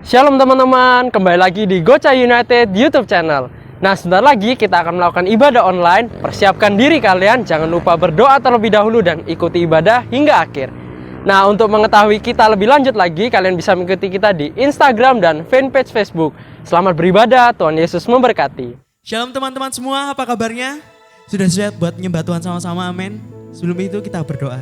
Shalom teman-teman, kembali lagi di Gocha United YouTube channel. Nah, sebentar lagi kita akan melakukan ibadah online. Persiapkan diri kalian, jangan lupa berdoa terlebih dahulu dan ikuti ibadah hingga akhir. Nah, untuk mengetahui kita lebih lanjut lagi, kalian bisa mengikuti kita di Instagram dan fanpage Facebook. Selamat beribadah, Tuhan Yesus memberkati. Shalom teman-teman semua, apa kabarnya? Sudah siap buat menyembah Tuhan sama-sama, amin. Sebelum itu kita berdoa.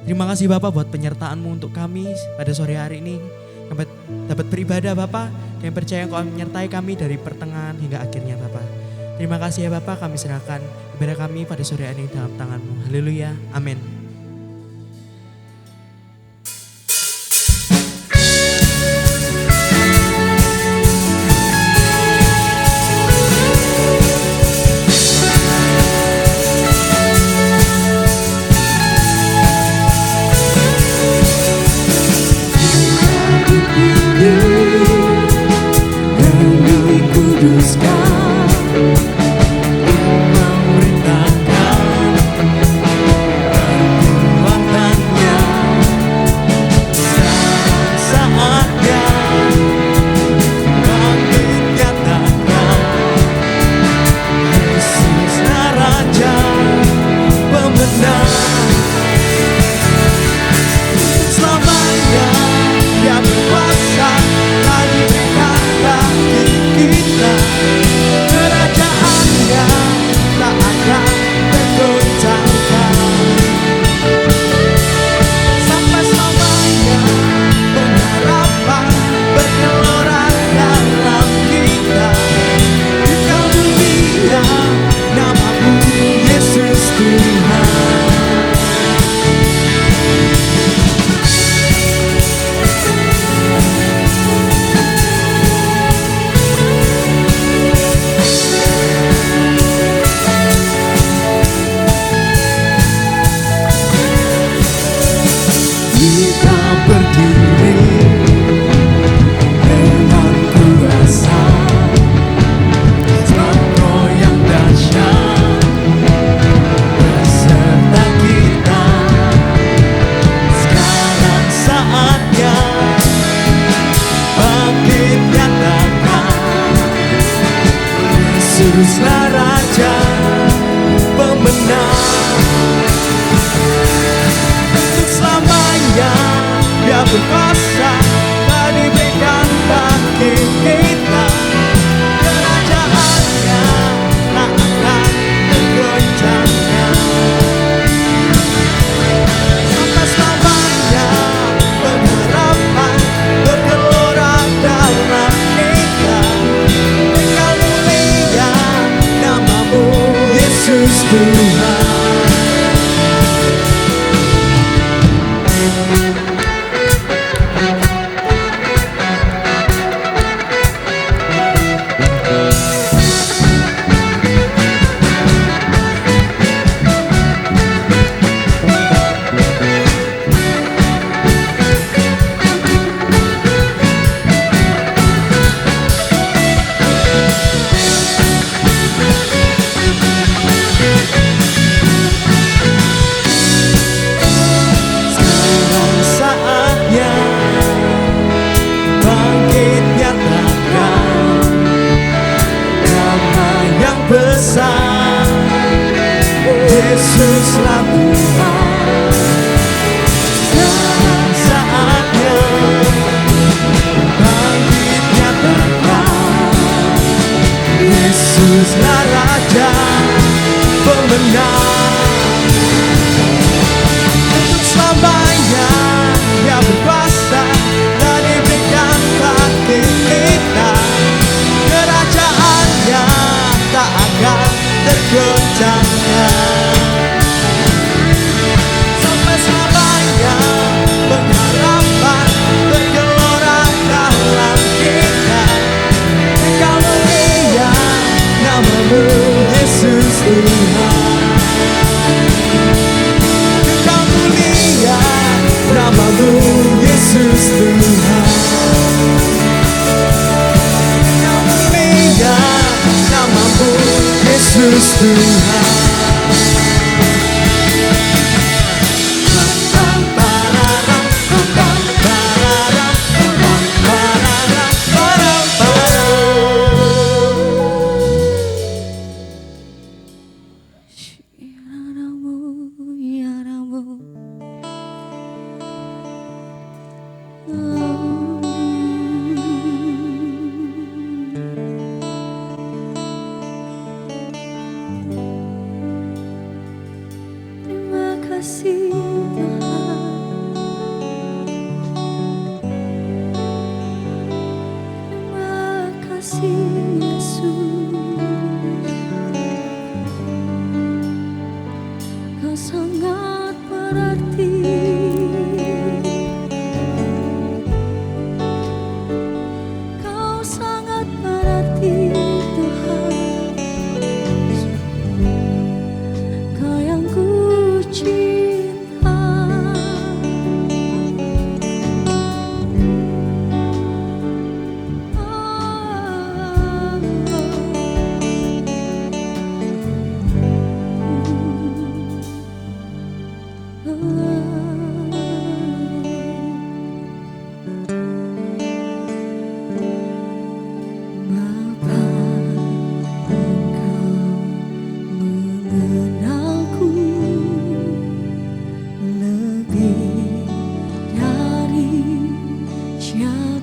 Terima kasih Bapak buat penyertaan-Mu untuk kami pada sore hari ini. Kami dapat beribadah Bapak, kami percaya Engkau menyertai kami dari pertengahan hingga akhirnya Bapak. Terima kasih ya Bapak, kami serahkan ibadah kami pada sore hari ini dalam tangan-Mu. Haleluya, amin. Yesuslah Raja pemenang. Untuk selamanya Dia berkuasa, telah diberikan bagi kita. Kerajaannya tak akan tergoncangkan. Sampai selamanya pengharapan bergelora dalam kita. Engkau mulia namamu Yesus Tuhan. Yesuslah Tuhan. Sekarang saatnya bangkit nyatakan. Yesuslah Raja pemenang. Untuk selamanya Dia berkuasa, dan diberikan bagi kita. Kerajaannya tak akan tergoncangkan. Pengharapan bergelora dalam kita. Engkau mulia namamu Yesus Tuhan. Engkau mulia namamu Yesus Tuhan. Engkau mulia namamu Yesus Tuhan. Yesus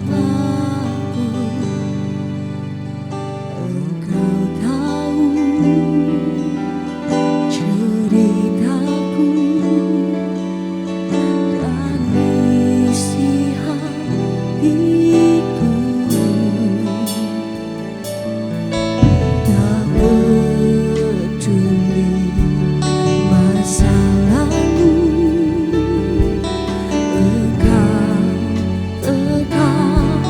Bapa, Engkau tahu ceritaku dan isi hatiku. Tak peduli masa lalu, Engkau tetap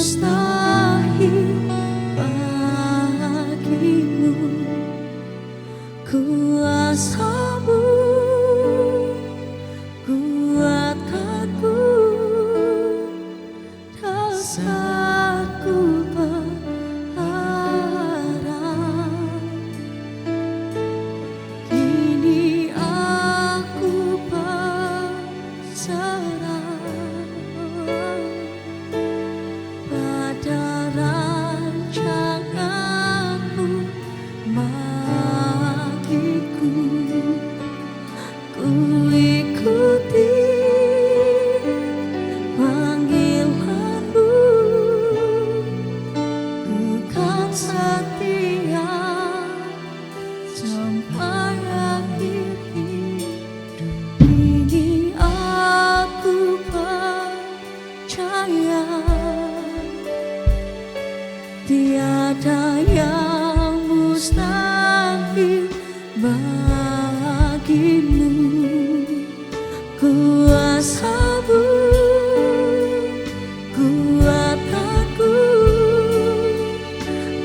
mustahil bagimu. Kuasamu, kuatanmu, dasarku berharap. Kini aku berserah pada rancanganmu bagiku. Ku ikuti panggilanmu, ku kan setia sampai akhir hidup. Ini aku percaya tiada yang mustahil bagimu. Kuasamu, kuatanku,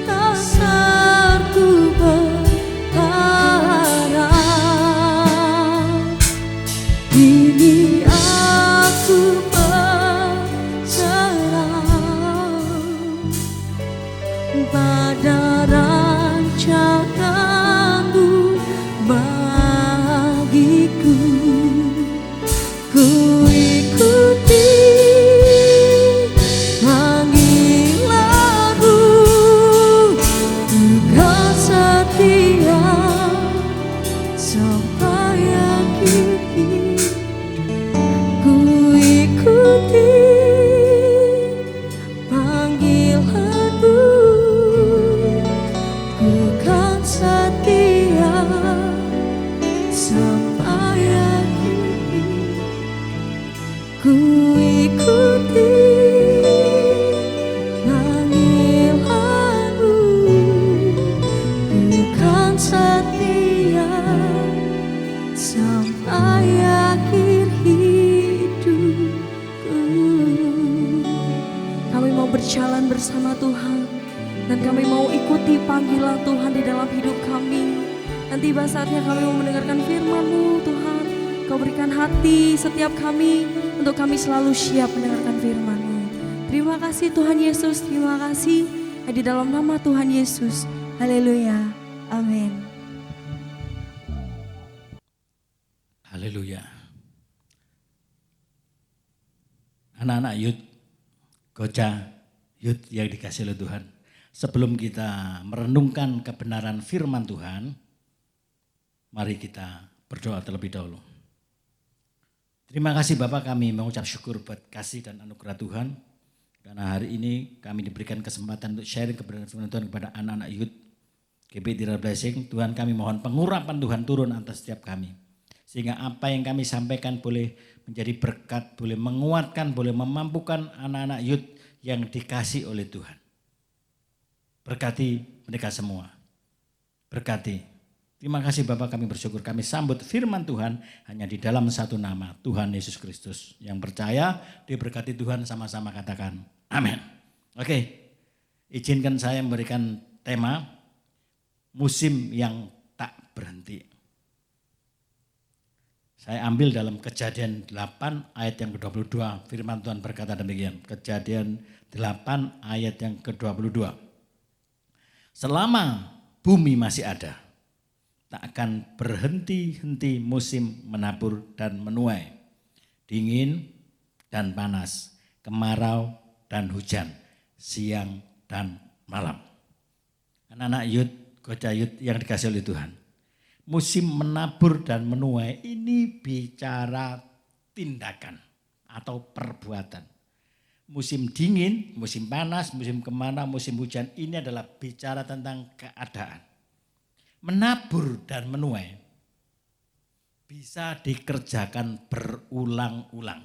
dasarku berharap. Kini aku berserah pada rancanganmu bagiku. Ku ikuti panggilanmu, ku kan setia sampai akhir hidup. Ku ikuti panggilanmu, ku kan setia sampai akhir hidup. Ku ikuti panggilanmu, ku kan setia sampai akhir hidupku. Kami mau berjalan bersama Tuhan dan kami mau ikuti panggilan Tuhan di dalam hidup kami. Dan tiba saatnya kami mau mendengarkan firman-Mu Tuhan. Kau berikan hati setiap kami untuk kami selalu siap mendengarkan firman-Mu. Terima kasih Tuhan Yesus, terima kasih di dalam nama Tuhan Yesus. Haleluya, amin. Haleluya. Anak-anak Yud, Goja, Yud yang dikasih oleh Tuhan. Sebelum kita merenungkan kebenaran firman Tuhan, mari kita berdoa terlebih dahulu. Terima kasih Bapak, kami mengucap syukur buat kasih dan anugerah Tuhan. Karena hari ini kami diberikan kesempatan untuk sharing kebenaran firman Tuhan kepada anak-anak Yud. GB Tira Blessing, Tuhan kami mohon pengurapan Tuhan turun atas setiap kami. Sehingga apa yang kami sampaikan boleh menjadi berkat, boleh menguatkan, boleh memampukan anak-anak Yud yang dikasih oleh Tuhan. Berkati mereka semua. Berkati. Terima kasih Bapak, kami bersyukur kami sambut firman Tuhan hanya di dalam satu nama, Tuhan Yesus Kristus. Yang percaya diberkati Tuhan, sama-sama katakan amin. Oke, izinkan saya memberikan tema musim yang tak berhenti. Saya ambil dalam Kejadian 8 ayat yang ke-22, firman Tuhan berkata demikian. Kejadian 8 ayat yang ke-22. Selama bumi masih ada, tak akan berhenti-henti musim menabur dan menuai, dingin dan panas, kemarau dan hujan, siang dan malam. Anak-anak Yud, Goja Yud yang dikasih oleh Tuhan. Musim menabur dan menuai ini bicara tindakan atau perbuatan. Musim dingin, musim panas, musim kemarau, musim hujan ini adalah bicara tentang keadaan. Menabur dan menuai bisa dikerjakan berulang-ulang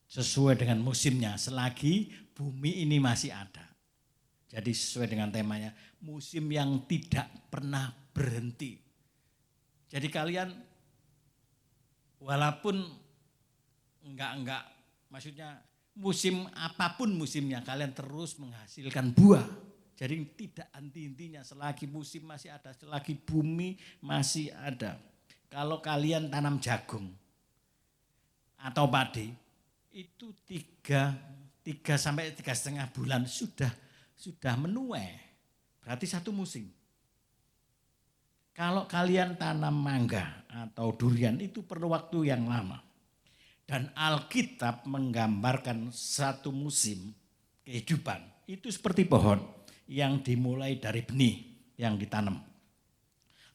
sesuai dengan musimnya selagi bumi ini masih ada. Jadi sesuai dengan temanya, musim yang tidak pernah berhenti. Jadi kalian walaupun enggak, maksudnya musim apapun musimnya kalian terus menghasilkan buah. Jadi tidak henti-hentinya selagi musim masih ada, selagi bumi masih ada. Kalau kalian tanam jagung atau padi itu 3 sampai 3,5 bulan sudah menuai. Berarti satu musim. Kalau kalian tanam mangga atau durian itu perlu waktu yang lama. Dan Alkitab menggambarkan satu musim kehidupan. Itu seperti pohon yang dimulai dari benih yang ditanam.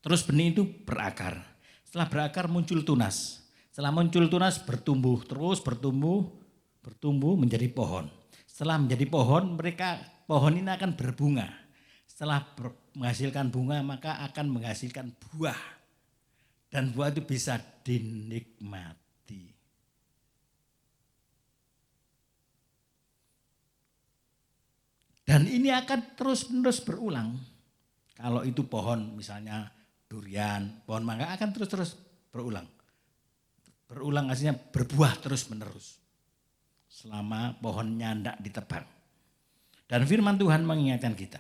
Terus benih itu berakar. Setelah berakar muncul tunas. Setelah muncul tunas bertumbuh, terus bertumbuh menjadi pohon. Setelah menjadi pohon, pohon ini akan berbunga. Setelah menghasilkan bunga maka akan menghasilkan buah. Dan buah itu bisa dinikmati. Dan ini akan terus-menerus berulang. Kalau itu pohon misalnya durian, pohon mangga akan terus-terus berulang. Berulang artinya berbuah terus-menerus. Selama pohonnya tidak ditebang. Dan firman Tuhan mengingatkan kita.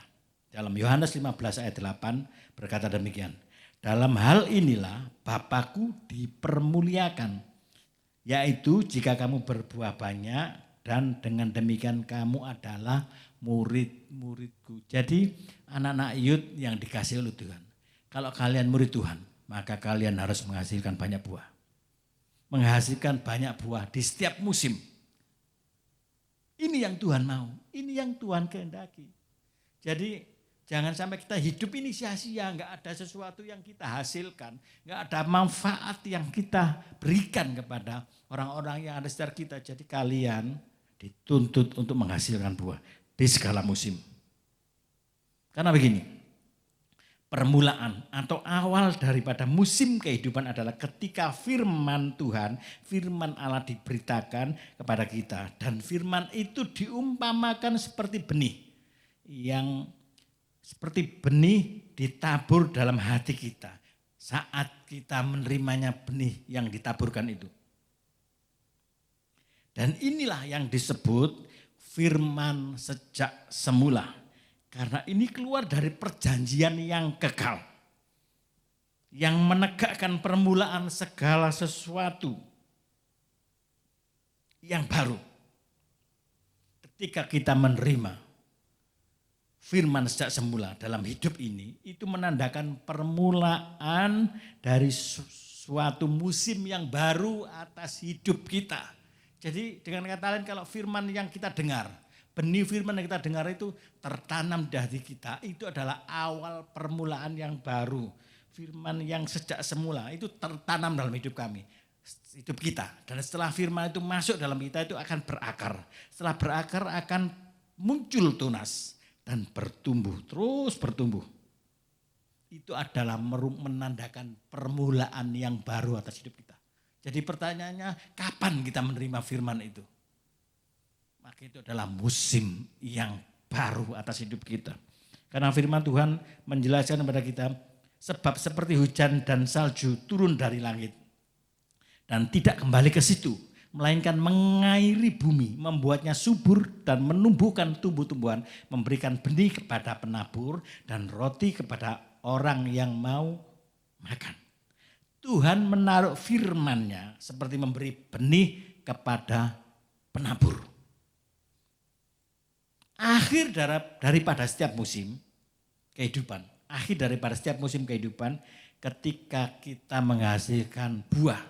Dalam Yohanes 15 ayat 8 berkata demikian. Dalam hal inilah Bapakku dipermuliakan. Yaitu jika kamu berbuah banyak dan dengan demikian kamu adalah murid-muridku. Jadi anak-anak Yud yang dikasih oleh Tuhan. Kalau kalian murid Tuhan maka kalian harus menghasilkan banyak buah. Menghasilkan banyak buah di setiap musim. Ini yang Tuhan mau, ini yang Tuhan kehendaki. Jadi jangan sampai kita hidup ini sia-sia, enggak ada sesuatu yang kita hasilkan, enggak ada manfaat yang kita berikan kepada orang-orang yang ada sekitar kita. Jadi kalian dituntut untuk menghasilkan buah di segala musim. Karena begini, permulaan atau awal daripada musim kehidupan adalah ketika firman Tuhan, firman Allah diberitakan kepada kita. Dan firman itu diumpamakan seperti benih yang seperti benih ditabur dalam hati kita saat kita menerimanya benih yang ditaburkan itu. Dan inilah yang disebut firman sejak semula. Karena ini keluar dari perjanjian yang kekal. Yang menegakkan permulaan segala sesuatu yang baru. Ketika kita menerima firman sejak semula dalam hidup ini, itu menandakan permulaan dari suatu musim yang baru atas hidup kita. Jadi dengan kata lain kalau firman yang kita dengar, benih firman yang kita dengar itu tertanam di hati kita, itu adalah awal permulaan yang baru. Firman yang sejak semula itu tertanam dalam hidup kami, hidup kita. Dan setelah firman itu masuk dalam kita itu akan berakar. Setelah berakar akan muncul tunas dan bertumbuh, terus bertumbuh. Itu adalah menandakan permulaan yang baru atas hidup kita. Jadi pertanyaannya, kapan kita menerima firman itu? Maka itu adalah musim yang baru atas hidup kita. Karena firman Tuhan menjelaskan kepada kita, sebab seperti hujan dan salju turun dari langit dan tidak kembali ke situ, melainkan mengairi bumi, membuatnya subur dan menumbuhkan tumbuh-tumbuhan, memberikan benih kepada penabur dan roti kepada orang yang mau makan. Tuhan menaruh firman-Nya seperti memberi benih kepada penabur. Akhir daripada setiap musim kehidupan, ketika kita menghasilkan buah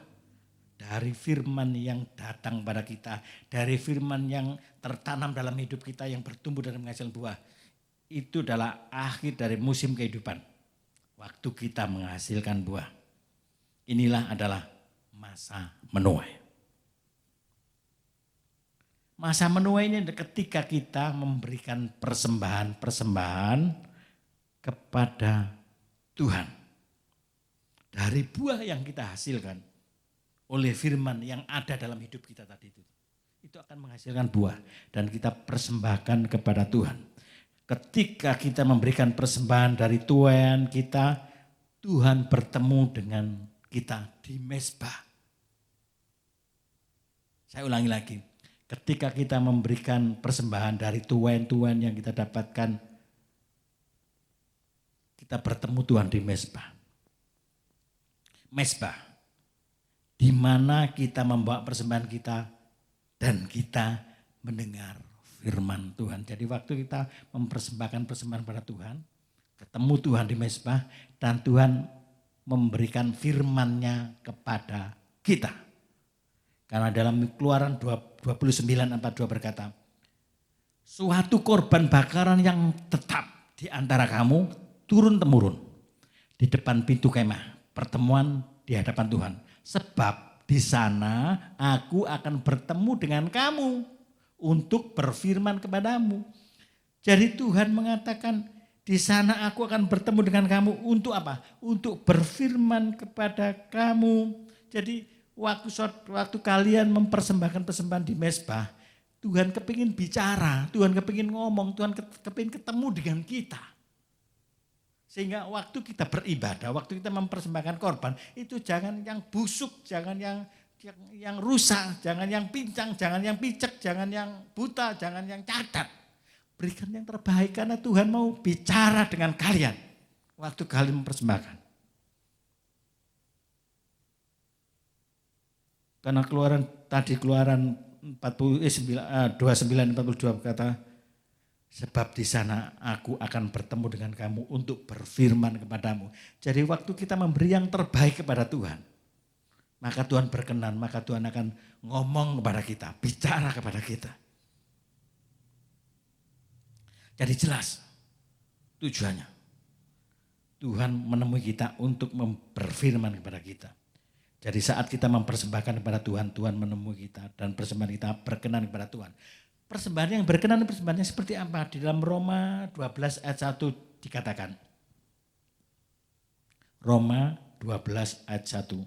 dari firman yang datang pada kita, dari firman yang tertanam dalam hidup kita yang bertumbuh dan menghasilkan buah, itu adalah akhir dari musim kehidupan. Waktu kita menghasilkan buah. Inilah adalah masa menuai. Masa menuai ini ketika kita memberikan persembahan kepada Tuhan. Dari buah yang kita hasilkan oleh firman yang ada dalam hidup kita tadi itu. Itu akan menghasilkan buah dan kita persembahkan kepada Tuhan. Ketika kita memberikan persembahan dari tuan kita, Tuhan bertemu dengan kita di mezbah. Saya ulangi lagi. ketika kita memberikan persembahan dari tuan-tuan yang kita dapatkan, kita bertemu Tuhan di mezbah. Mezbah, di mana kita membawa persembahan kita dan kita mendengar firman Tuhan. Jadi waktu kita mempersembahkan persembahan pada Tuhan, ketemu Tuhan di mezbah dan Tuhan memberikan firman-Nya kepada kita. Karena dalam Keluaran 29:42 berkata, suatu korban bakaran yang tetap di antara kamu turun-temurun di depan pintu kemah, pertemuan di hadapan Tuhan. Sebab di sana aku akan bertemu dengan kamu untuk berfirman kepadamu. Jadi Tuhan mengatakan, di sana aku akan bertemu dengan kamu untuk apa? Untuk berfirman kepada kamu. Jadi waktu kalian mempersembahkan persembahan di mezbah, Tuhan kepingin bicara, Tuhan kepingin ngomong, Tuhan kepingin ketemu dengan kita. Sehingga waktu kita beribadah, waktu kita mempersembahkan korban, itu jangan yang busuk, jangan yang rusak, jangan yang pincang, jangan yang picek, jangan yang buta, jangan yang cacat. Berikan yang terbaik karena Tuhan mau bicara dengan kalian waktu kalian mempersembahkan. Karena Keluaran 29:42 berkata, sebab di sana aku akan bertemu dengan kamu untuk berfirman kepadamu. Jadi waktu kita memberi yang terbaik kepada Tuhan, maka Tuhan berkenan, maka Tuhan akan ngomong kepada kita, bicara kepada kita. Jadi jelas tujuannya. Tuhan menemui kita untuk berfirman kepada kita. Jadi saat kita mempersembahkan kepada Tuhan, Tuhan menemui kita dan persembahan kita berkenan kepada Tuhan. Persembahan yang berkenan, persembahannya seperti apa? Di dalam Roma 12 ayat 1 dikatakan. Roma 12 ayat 1.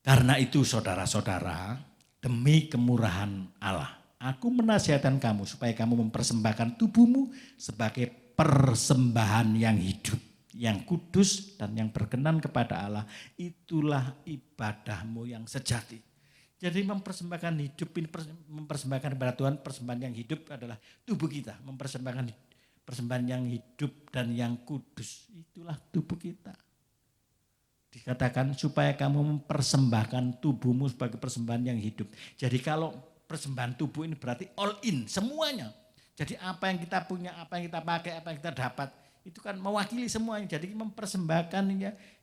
Karena itu saudara-saudara, demi kemurahan Allah, aku menasihatkan kamu supaya kamu mempersembahkan tubuhmu sebagai persembahan yang hidup, yang kudus dan yang berkenan kepada Allah. Itulah ibadahmu yang sejati. Jadi mempersembahkan hidup ini, mempersembahkan kepada Tuhan, persembahan yang hidup adalah tubuh kita. Mempersembahkan persembahan yang hidup dan yang kudus, itulah tubuh kita. Dikatakan supaya kamu mempersembahkan tubuhmu sebagai persembahan yang hidup. Jadi kalau persembahan tubuh ini berarti all in, semuanya. Jadi apa yang kita punya, apa yang kita pakai, apa yang kita dapat, itu kan mewakili semuanya. Jadi mempersembahkan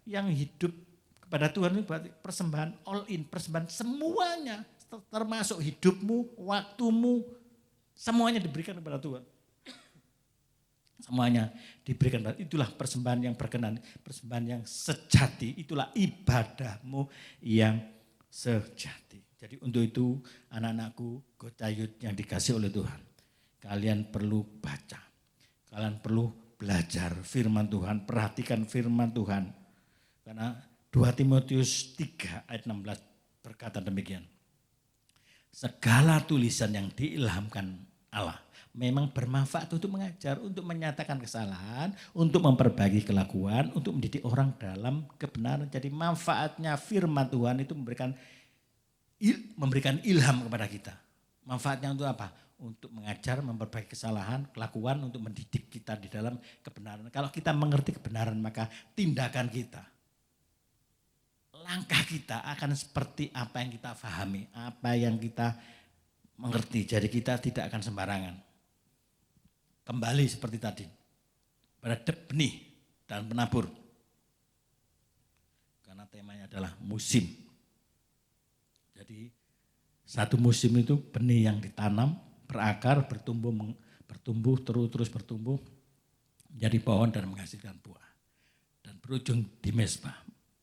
yang hidup kepada Tuhan itu berarti persembahan all in, persembahan semuanya, termasuk hidupmu, waktumu, semuanya diberikan kepada Tuhan. Semuanya diberikan, itulah persembahan yang berkenan, persembahan yang sejati, itulah ibadahmu yang sejati. Jadi untuk itu anak-anakku, Gotayut yang dikasih oleh Tuhan, kalian perlu baca, kalian perlu belajar firman Tuhan, perhatikan firman Tuhan. Karena 2 Timotius 3 ayat 16 berkata demikian. Segala tulisan yang diilhamkan Allah memang bermanfaat untuk mengajar, untuk menyatakan kesalahan, untuk memperbaiki kelakuan, untuk mendidik orang dalam kebenaran. Jadi manfaatnya firman Tuhan itu memberikan ilham kepada kita. Manfaatnya untuk apa? Untuk mengajar, memperbaiki kesalahan, kelakuan, untuk mendidik kita di dalam kebenaran. Kalau kita mengerti kebenaran, maka tindakan kita, langkah kita akan seperti apa yang kita pahami, apa yang kita mengerti. Jadi kita tidak akan sembarangan. Kembali seperti tadi, pada benih dan penabur. Karena temanya adalah musim. Jadi satu musim itu benih yang ditanam, berakar, bertumbuh, terus bertumbuh, menjadi pohon dan menghasilkan buah. Dan berujung di mezbah,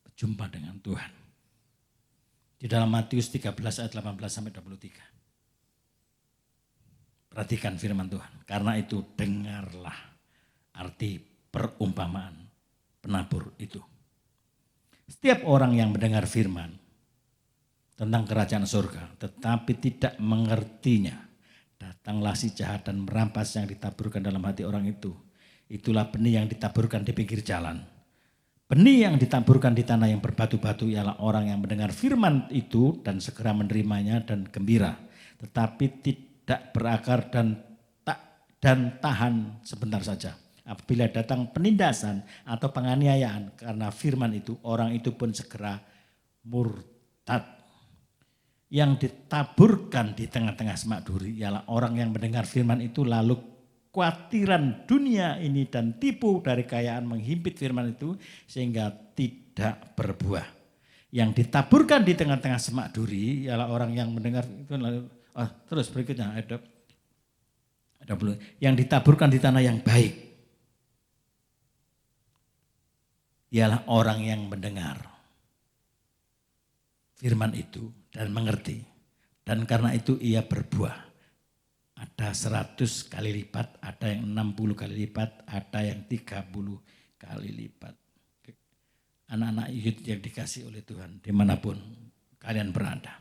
berjumpa dengan Tuhan. Di dalam Matius 13 ayat 18-23. Perhatikan firman Tuhan. Karena itu dengarlah arti perumpamaan penabur itu. Setiap orang yang mendengar firman tentang kerajaan surga tetapi tidak mengertinya, datanglah si jahat dan merampas yang ditaburkan dalam hati orang itu. Itulah benih yang ditaburkan di pinggir jalan. Benih yang ditaburkan di tanah yang berbatu-batu ialah orang yang mendengar firman itu dan segera menerimanya dan gembira. tetapi tidak berakar dan tahan sebentar saja. Apabila datang penindasan atau penganiayaan karena firman itu, orang itu pun segera murtad. Yang ditaburkan di tengah-tengah semak duri ialah orang yang mendengar firman itu lalu khawatiran dunia ini dan tipu dari kekayaan menghimpit firman itu sehingga tidak berbuah. Yang ditaburkan di tengah-tengah semak duri ialah orang yang mendengar itu lalu terus berikutnya ada yang ditaburkan di tanah yang baik ialah orang yang mendengar firman itu dan mengerti. Dan karena itu ia berbuah. Ada 100 kali lipat, ada yang 60 kali lipat, ada yang 30 kali lipat. Anak-anak youth yang dikasih oleh Tuhan dimanapun kalian berada.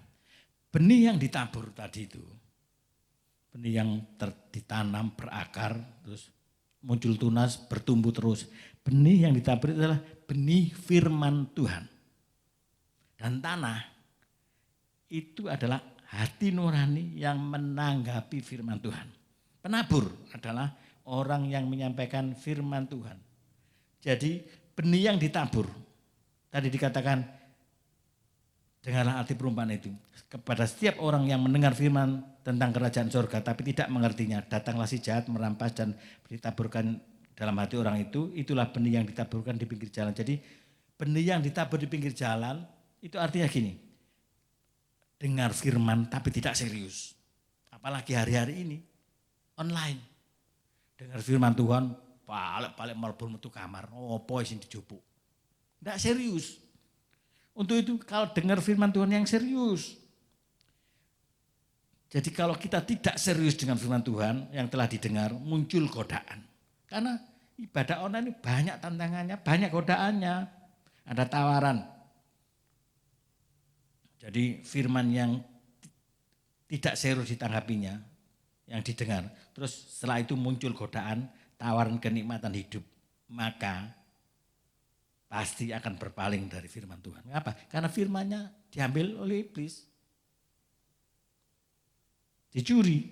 Benih yang ditabur tadi itu, benih yang ditanam berakar, terus muncul tunas, bertumbuh terus. Benih yang ditabur itu adalah benih firman Tuhan. Dan tanah itu adalah hati nurani yang menanggapi firman Tuhan. Penabur adalah orang yang menyampaikan firman Tuhan. Jadi benih yang ditabur, tadi dikatakan, dengarlah arti perumpamaan itu. Kepada setiap orang yang mendengar firman tentang kerajaan surga tapi tidak mengertinya, datanglah si jahat merampas dan ditaburkan dalam hati orang itu. Itulah benih yang ditaburkan di pinggir jalan. Jadi benih yang ditabur di pinggir jalan itu artinya gini, dengar firman tapi tidak serius. Apalagi hari-hari ini, online. Dengar firman Tuhan, balik melebur metu kamar, opo sing dijupuk. Tidak serius. Untuk itu kalau dengar firman Tuhan yang serius. Jadi kalau kita tidak serius dengan firman Tuhan yang telah didengar, muncul godaan. Karena ibadah online ini banyak tantangannya, banyak godaannya. Ada tawaran. Jadi firman yang tidak serius ditanggapinya, yang didengar. Terus setelah itu muncul godaan, tawaran kenikmatan hidup. Maka pasti akan berpaling dari firman Tuhan. Kenapa? Karena firmannya diambil oleh iblis. Dicuri.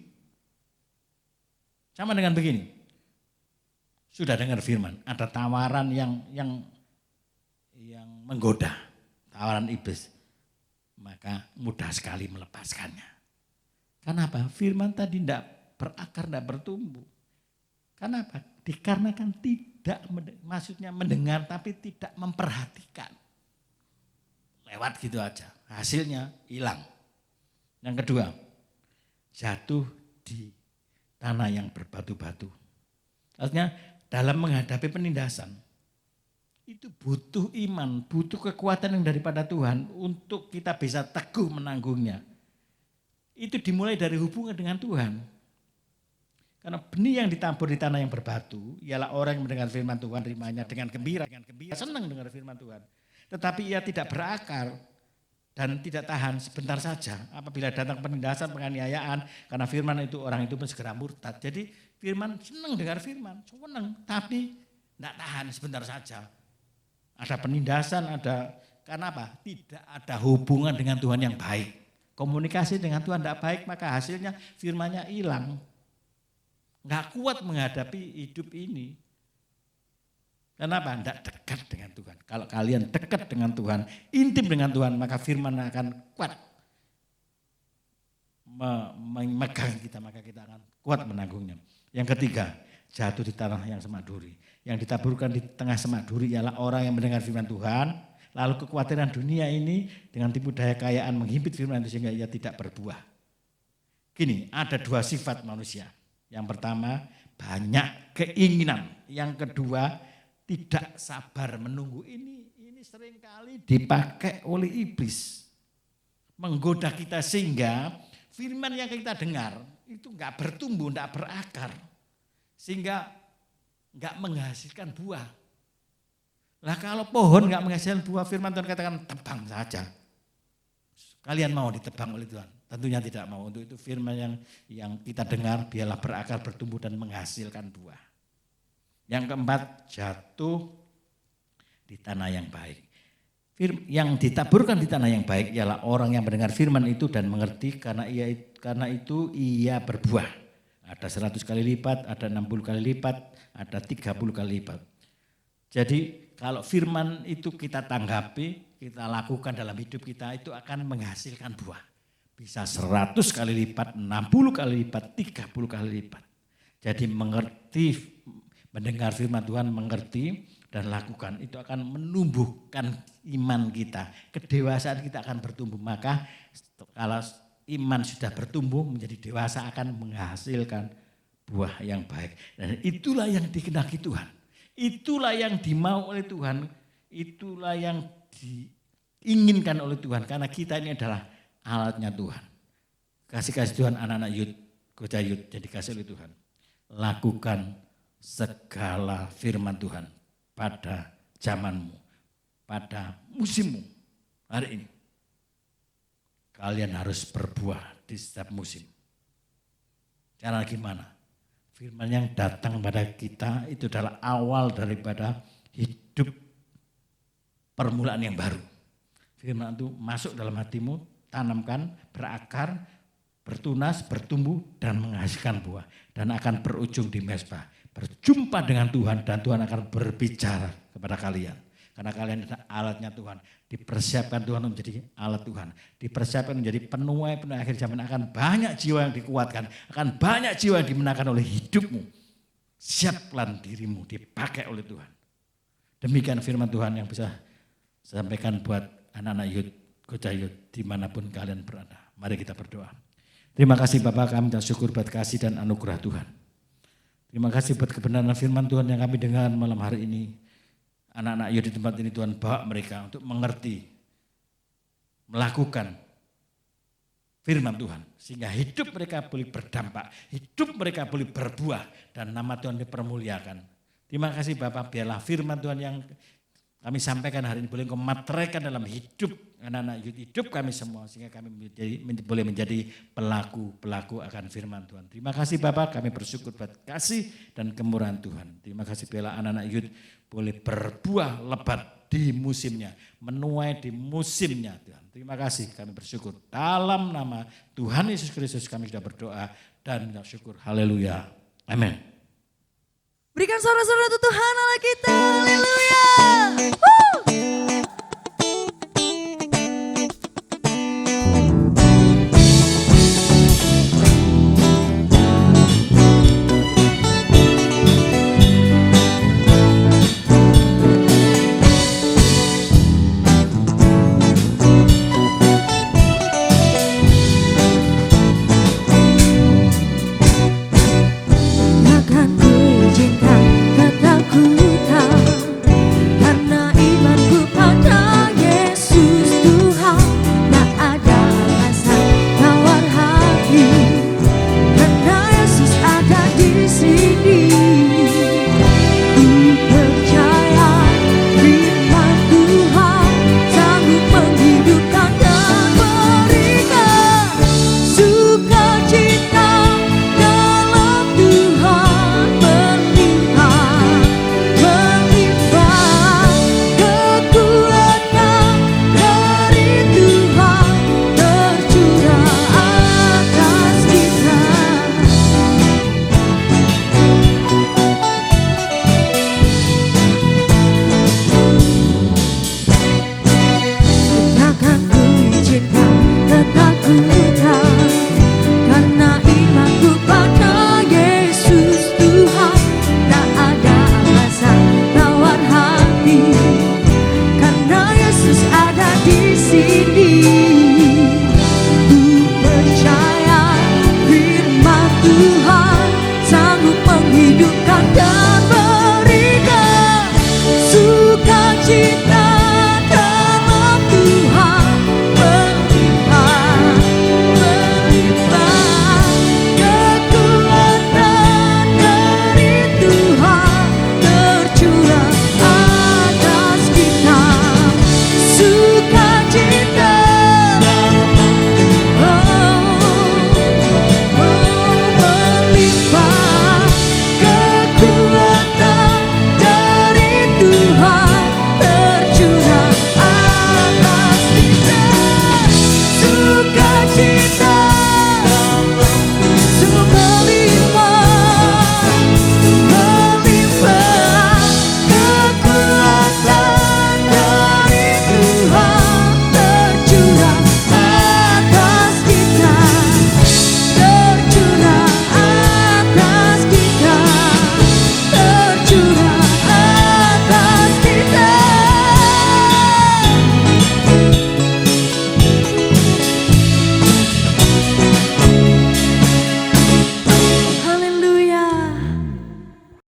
Sama dengan begini. Sudah dengar firman, ada tawaran yang menggoda, tawaran iblis. Maka mudah sekali melepaskannya. Kenapa? Firman tadi tidak berakar, tidak bertumbuh. Kenapa? Dikarenakan tidak, maksudnya mendengar tapi tidak memperhatikan. Lewat gitu aja, hasilnya hilang. Yang kedua, jatuh di tanah yang berbatu-batu. Artinya dalam menghadapi penindasan, itu butuh iman, butuh kekuatan yang daripada Tuhan untuk kita bisa teguh menanggungnya. Itu dimulai dari hubungan dengan Tuhan. Karena benih yang ditabur di tanah yang berbatu, ialah orang yang mendengar firman Tuhan, rimanya dengan gembira, senang dengar firman Tuhan. Tetapi ia tidak berakar dan tidak tahan sebentar saja. Apabila datang penindasan, penganiayaan, karena firman itu orang itu pun segera murtad. Jadi firman senang dengar firman, senang, tapi tidak tahan sebentar saja. Ada penindasan, ada, karena apa? Tidak ada hubungan dengan Tuhan yang baik. Komunikasi dengan Tuhan tidak baik, maka hasilnya firman-Nya hilang. Enggak kuat menghadapi hidup ini. Kenapa? Tidak dekat dengan Tuhan. Kalau kalian dekat dengan Tuhan, intim dengan Tuhan, maka firman akan kuat memegang kita, maka kita akan kuat menanggungnya. Yang ketiga, jatuh di tanah yang semak duri. Yang ditaburkan di tengah semak duri ialah orang yang mendengar firman Tuhan, lalu kekhawatiran dunia ini dengan tipu daya kekayaan menghimpit firman itu sehingga ia tidak berbuah. Gini, ada dua sifat manusia. Yang pertama, banyak keinginan. Yang kedua, tidak sabar menunggu. Ini seringkali dipakai oleh iblis. Menggoda kita sehingga firman yang kita dengar itu enggak bertumbuh, enggak berakar. Sehingga enggak menghasilkan buah. Lah kalau pohon enggak menghasilkan buah, firman Tuhan katakan tebang saja. Kalian mau ditebang oleh Tuhan? Tentunya tidak mau. Untuk itu firman yang kita dengar biarlah berakar, bertumbuh dan menghasilkan buah. Yang keempat, jatuh di tanah yang baik. Yang ditaburkan di tanah yang baik ialah orang yang mendengar firman itu dan mengerti, karena itu ia berbuah. Ada 100 kali lipat, ada 60 kali lipat, ada 30 kali lipat. Jadi kalau firman itu kita tanggapi, kita lakukan dalam hidup kita, itu akan menghasilkan buah. Bisa 100 kali lipat, 60 kali lipat, 30 kali lipat. Jadi mengerti, mendengar firman Tuhan, mengerti dan lakukan, itu akan menumbuhkan iman kita. Kedewasaan kita akan bertumbuh. Maka kalau iman sudah bertumbuh menjadi dewasa akan menghasilkan buah yang baik. Dan itulah yang dikehendaki Tuhan. Itulah yang dimau oleh Tuhan. Itulah yang diinginkan oleh Tuhan. Karena kita ini adalah alatnya Tuhan. Kasih Tuhan anak-anak Yud, Koja Yud, jadi kasih oleh Tuhan. Lakukan segala firman Tuhan pada zamanmu, pada musimmu hari ini. Kalian harus berbuah di setiap musim. Cara gimana? Firman yang datang pada kita itu adalah awal daripada hidup permulaan yang baru. Firman itu masuk dalam hatimu, tanamkan, berakar, bertunas, bertumbuh dan menghasilkan buah. Dan akan berujung di mezbah. Berjumpa dengan Tuhan dan Tuhan akan berbicara kepada kalian. Karena kalian adalah alatnya Tuhan. Dipersiapkan Tuhan menjadi alat Tuhan. Dipersiapkan menjadi penuai akhir zaman. Akan banyak jiwa yang dikuatkan. Akan banyak jiwa yang dimenangkan oleh hidupmu. Siapkan dirimu dipakai oleh Tuhan. Demikian firman Tuhan yang bisa saya sampaikan buat anak-anak Yud, Koja Yud, dimanapun kalian berada. Mari kita berdoa. Terima kasih Bapak, kami syukur buat kasih dan anugerah Tuhan. Terima kasih buat kebenaran firman Tuhan yang kami dengar malam hari ini. Anak-anak Yud di tempat ini Tuhan bawa mereka untuk mengerti, melakukan firman Tuhan. Sehingga hidup mereka boleh berdampak, hidup mereka boleh berbuah dan nama Tuhan dipermuliakan. Terima kasih Bapak, biarlah firman Tuhan yang kami sampaikan hari ini boleh Engkau materaikan dalam hidup anak-anak Yud, hidup kami semua. Sehingga kami boleh menjadi pelaku-pelaku akan firman Tuhan. Terima kasih Bapak, kami bersyukur buat kasih dan kemurahan Tuhan. Terima kasih biarlah anak-anak Yud boleh berbuah lebat di musimnya, menuai di musimnya Tuhan. Terima kasih, kami bersyukur. Dalam nama Tuhan Yesus Kristus kami sudah berdoa dan syukur. Haleluya. Amin. Berikan suara-suara untuk Tuhan Allah kita. Haleluya. Takkan ku izinkan ketakutan, karena imanku pada Yesus Tuhan. Tak ada alasan tawar hati, karena Yesus ada di sini. Ku percaya firman Tuhan sanggup menghidupkan dan berikan sukacita dalam Tuhan melimpah, melimpah kekuatan dari Tuhan tercurah atas kita. Takkan ku izinkan ketakutan, karena imanku pada Yesus Tuhan. Tak ada alasan tawar hati, karena Yesus ada di sini. Ku percaya firman Tuhan sanggup menghidupkan dan berikan sukacita